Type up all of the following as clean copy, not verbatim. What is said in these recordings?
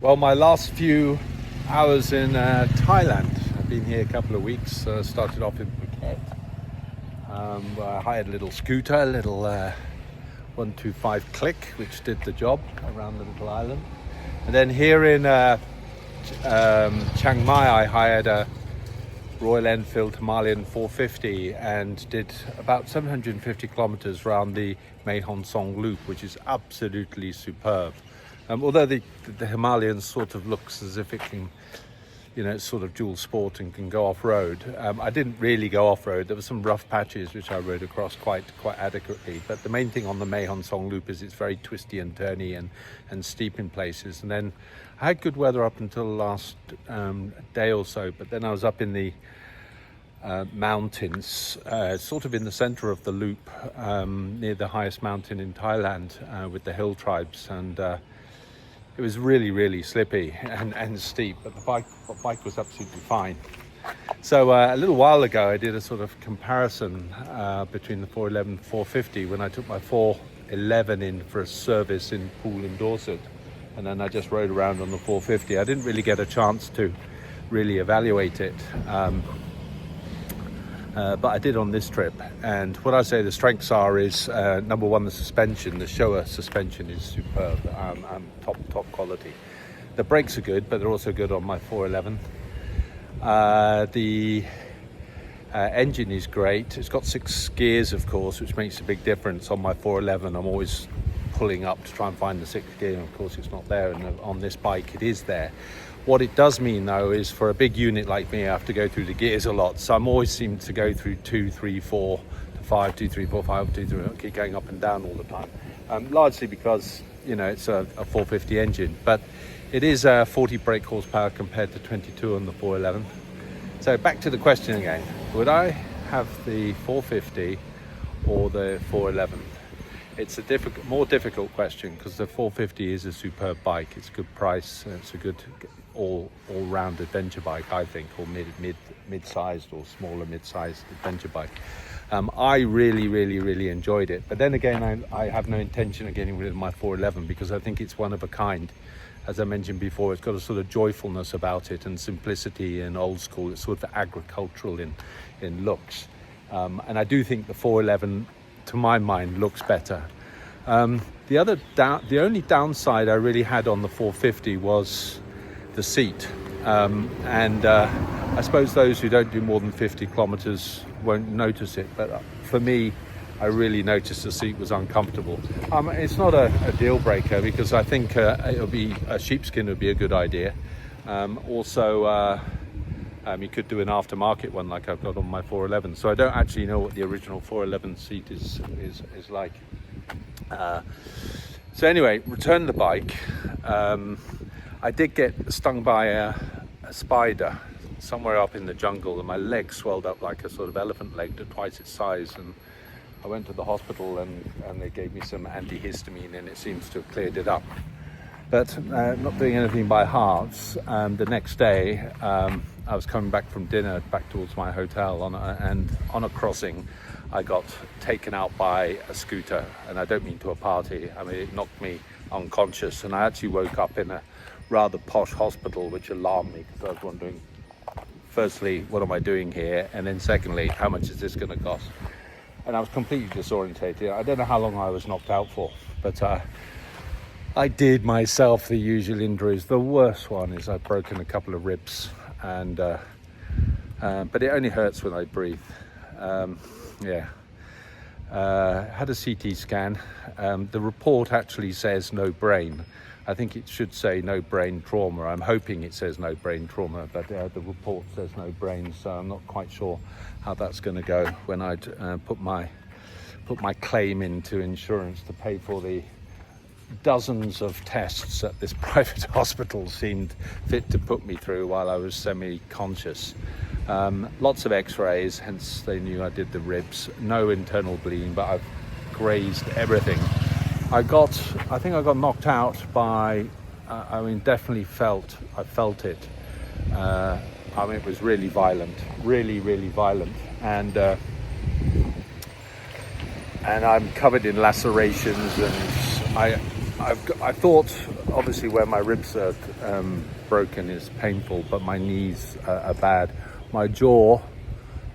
Well, my last few hours in Thailand. I've been here a couple of weeks. Started off in Phuket. Where I hired a little scooter, a little 125 click, which did the job around the little island. And then here in Chiang Mai, I hired a Royal Enfield Himalayan 450 and did about 750 kilometers around the Mae Hon Song Loop, which is absolutely superb. Although the Himalayan sort of looks as if it can, it's sort of dual sport and can go off-road. I didn't really go off-road. There were some rough patches which I rode across quite adequately. But the main thing on the Mae Hon Song Loop is it's very twisty and turny and steep in places. And then I had good weather up until the last day or so. But then I was up in the mountains, sort of in the center of the loop, near the highest mountain in Thailand, with the hill tribes. And it was really slippy and steep, but the bike was absolutely fine. So a little while ago I did a sort of comparison between the 411 and 450 when I took my 411 in for a service in Poole in Dorset, and then I just rode around on the 450. I didn't really get a chance to really evaluate it, but I did on this trip. And what I say the strengths are is number one, the suspension. The Showa suspension is superb, top quality. The brakes are good, but they're also good on my 411. The engine is great. It's got 6 gears, of course, which makes a big difference. On my 411 I'm always pulling up to try and find the 6th gear, and of course it's not there, and on this bike it is there. What it does mean, though, is for a big unit like me, I have to go through the gears a lot. So I'm always seem to go through 2, 3, 4 to 5, 2, 3, 4, 5, 2, 3, keep going up and down all the time. Largely because, it's a 450 engine, but it is 40 brake horsepower compared to 22 on the 411. So back to the question again. Would I have the 450 or the 411? It's a more difficult question because the 450 is a superb bike. It's a good price. It's a good all-round adventure bike, I think, or mid-sized or smaller mid-sized adventure bike. I really enjoyed it. But then again, I have no intention of getting rid of my 411 because I think it's one of a kind. As I mentioned before, it's got a sort of joyfulness about it and simplicity and old school. It's sort of agricultural in looks. And I do think the 411, to my mind, looks better. The only downside I really had on the 450 was the seat, and I suppose those who don't do more than 50 kilometers won't notice it, but for me, I really noticed the seat was uncomfortable. It's not a deal breaker because I think it'll be a sheepskin would be a good idea. Also, you could do an aftermarket one like I've got on my 411. So I don't actually know what the original 411 seat is like. So anyway, return the bike. I did get stung by a spider somewhere up in the jungle, and my leg swelled up like a sort of elephant leg to twice its size. And I went to the hospital and they gave me some antihistamine, and it seems to have cleared it up. But not doing anything by halves. The next day, I was coming back from dinner back towards my hotel, and on a crossing, I got taken out by a scooter, and I don't mean to a party. I mean, it knocked me unconscious, and I actually woke up in a rather posh hospital, which alarmed me because I was wondering, firstly, what am I doing here? And then secondly, how much is this going to cost? And I was completely disorientated. I don't know how long I was knocked out for, but I did myself the usual injuries. The worst one is I've broken a couple of ribs, and but it only hurts when I breathe. Had a CT scan. The report actually says no brain. I think it should say no brain trauma. I'm hoping it says no brain trauma, but the report says no brain, so I'm not quite sure how that's going to go when I put my claim into insurance to pay for the dozens of tests that this private hospital seemed fit to put me through while I was semi-conscious. Lots of x-rays, hence they knew I did the ribs. No internal bleeding, but I've grazed everything. I think I got knocked out by, definitely I felt it. It was really violent, really violent. And I'm covered in lacerations, and I thought obviously where my ribs are broken is painful, but my knees are bad. My jaw,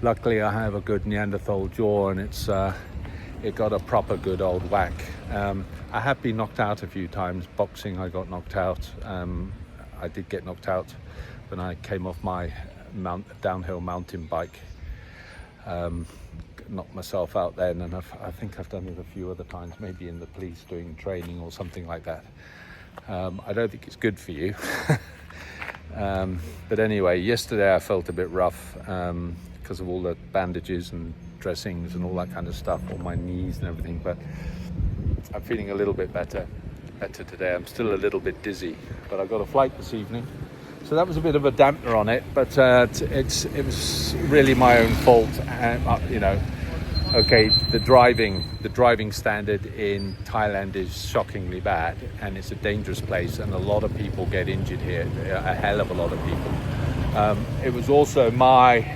luckily I have a good Neanderthal jaw, and it got a proper good old whack. I have been knocked out a few times. Boxing, I got knocked out. I did get knocked out when I came off my downhill mountain bike. Knocked myself out then, and I think I've done it a few other times, maybe in the police doing training or something like that. I don't think it's good for you. But anyway, yesterday I felt a bit rough because of all the bandages and dressings and all that kind of stuff on my knees and everything, but I'm feeling a little bit better today. I'm still a little bit dizzy, but I've got a flight this evening, so that was a bit of a dampener on it, but it was really my own fault. You know, okay, the driving standard in Thailand is shockingly bad, and it's a dangerous place, and a lot of people get injured here, a hell of a lot of people. It was also my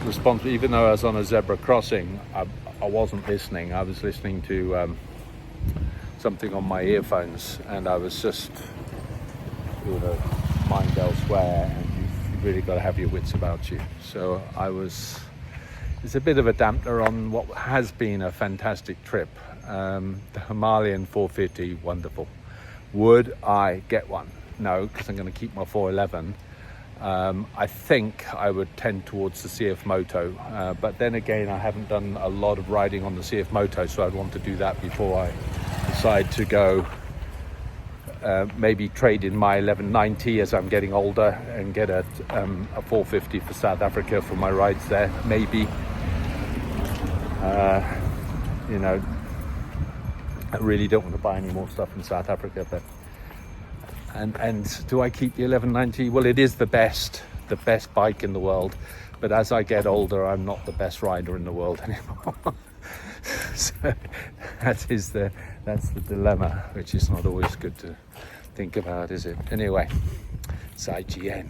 responsibility, even though I was on a zebra crossing, I wasn't listening. I was listening to something on my earphones, and I was just, you know, mind elsewhere, and you've really got to have your wits about you. So it's a bit of a dampener on what has been a fantastic trip. The Himalayan 450, wonderful. Would I get one? No, because I'm going to keep my 411. I think I would tend towards the CF Moto, but then again, I haven't done a lot of riding on the CF Moto, so I'd want to do that before I decide to go. Maybe trade in my 1190 as I'm getting older and get a 450 for South Africa for my rides there, maybe. You know, I really don't want to buy any more stuff in South Africa, but and do I keep the 1190? Well, it is the best bike in the world, but as I get older, I'm not the best rider in the world anymore. So that's the dilemma, which is not always good to think about, is it? Anyway, 再见。